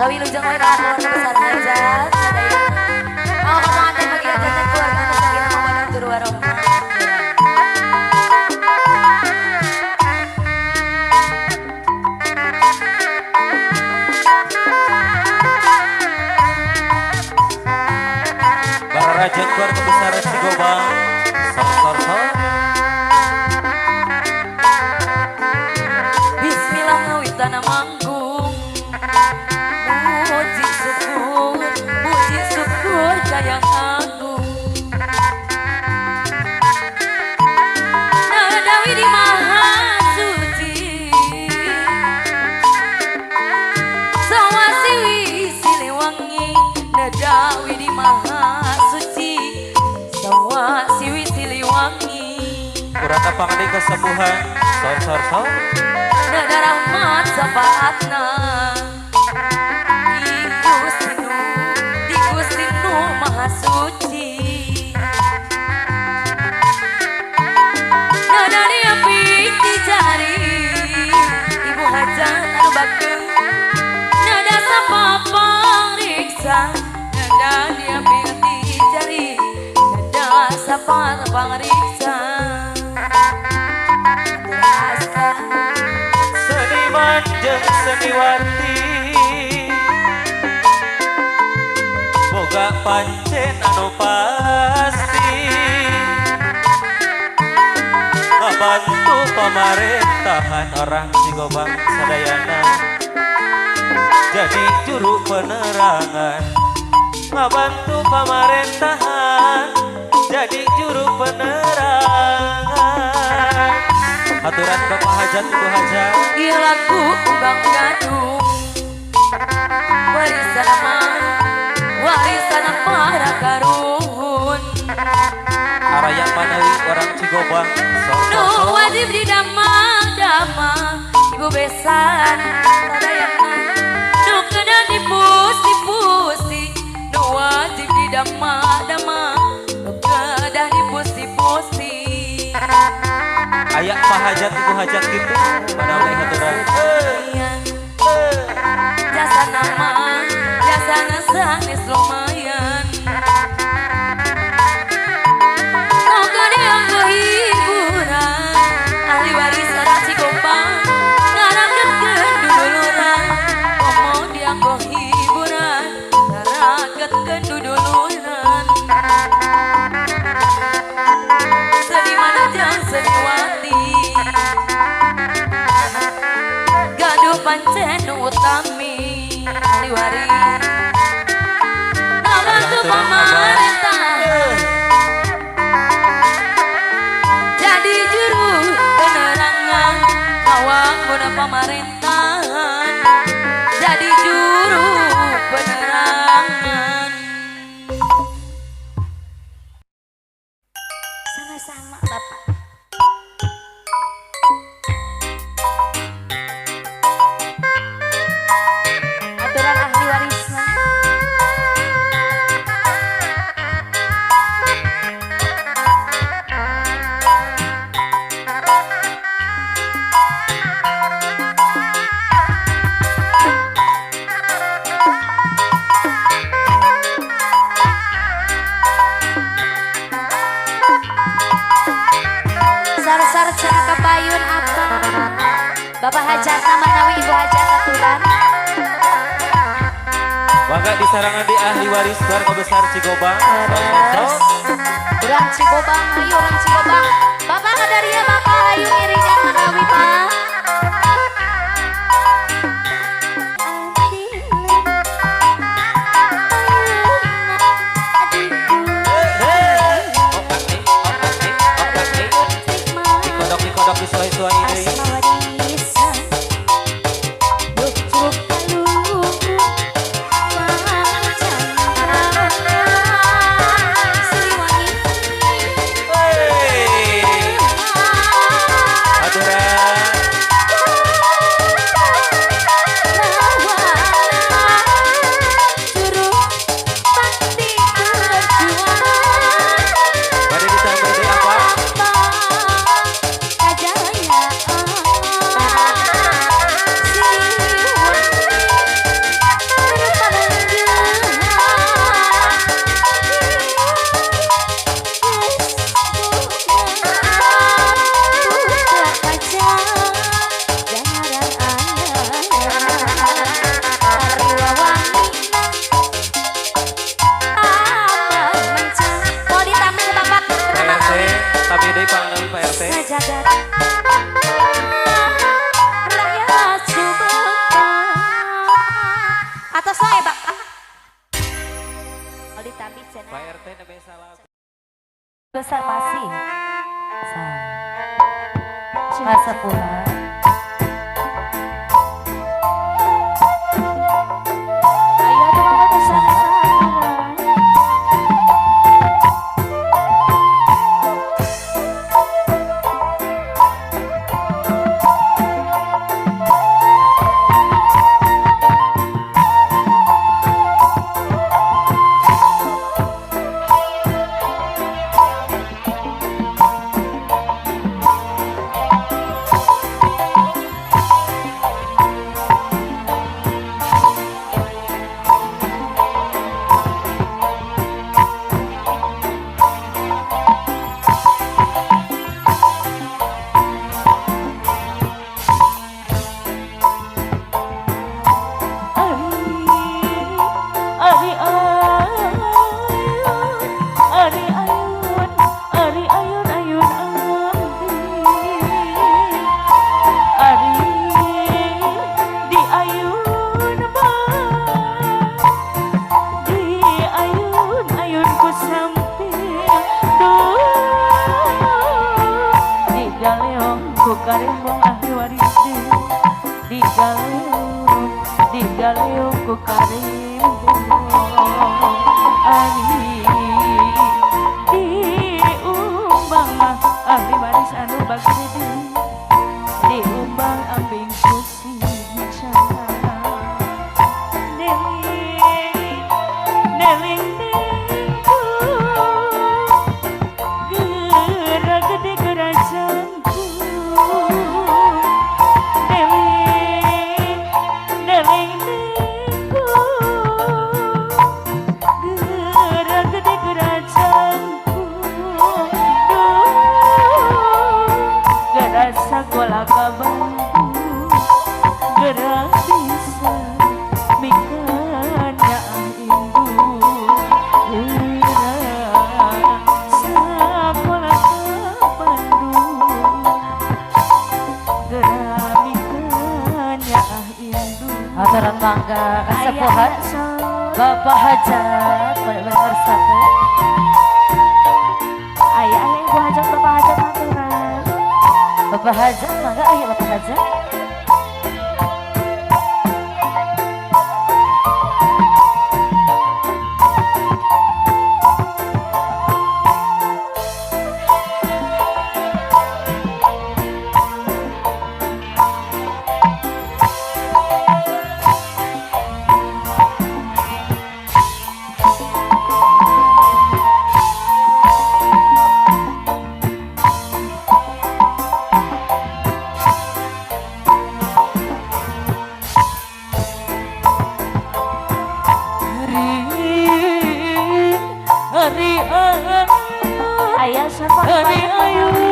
Wilujeng wae keluarga besar hajat. Mau ngomong teh bagi hajat teh keluarga besar kita mau turu warohmah. Bararajan keluarga besar Cigobang. Sor. Bismillah ngawitana manggung. Puji syukur kayang agung. Nadawi di maha suci. Sawasiwi siliwangi. Nadawi di maha suci. Sawasiwi siliwangi. Kurang pangdi kesembuhan. Sor. Nada rahmat sapaatna. Di Gusti Nu maha suci. Nada diapi dicari ibu hajat anu bageung. Nada sapapang riksa. Nada diapi dicari. Nada sapapang riksa. Seniman jeung seniwati boga pancen anu pasti ngabantu pamerintahan orang Cigobang sadayana jadi juru penerangan ngabantu pamerintahan jadi juru penerangan. Aturan Bapak Hajat Ibu Hajat Ieu lagu Bang Gadung warisan para karun Araya Manawi orang Cigobang. Nu wajib didamah-damah ibu besan sadayana nu kedah dipusi-pusi nu wajib didamah-damah nu kedah dipusi-pusi. Ayak Pak Hajat Ibu Hajat gitu Manawi haturan jasa nama jasa sanes lumayan moga dianggo hiburan ahli waris orang Cigobang ngaragetkeun duduluran momo dianggo hiburan ngaragetkeun duduluran seniman jeung seniwati gaduh pancen utami ahli waris ngabantu pamarentah jadi juru penerangan ngawang guna pamerintahan jadi juru penerangan. Sama-sama Bapak. Aturan ahli warisna. Sar-sar cenah kapayun apa? Bapak Hajat Manawi Ibu Hajat aturan. Bangga disarangan di ahli waris keluarga besar Cigobang. Orang Cigobang, ayo orang Cigobang. Bapak kadariya Bapak ayo ngiringan Manawi Pak. Dikodok disuai-suai ini. Abi deui panggil Pak RT. Sajagat rakyat Subang. Atas wae, Pak. Aldi Tambi cenah. Pak RT nembe salah. Besar masih. Masa pula. Ayo teman bersama. Karembong ahli waris di galeo ku karembong ani diumbang mah ahli waris anu bagede diumbang ambing kusi cara neling gerak gede gerajan sekolah kabantu gerak bisa mikanya indu gerak sekolah kabantu gerak mikanya indu aturan mangga sepuhan Bapak Hajat benar-benar satu ayah Ibu Hajat Bapak Hajat aturan Bapak Hajat, mangga ayo Bapak Hajat. Ayah siapa? Hari ayu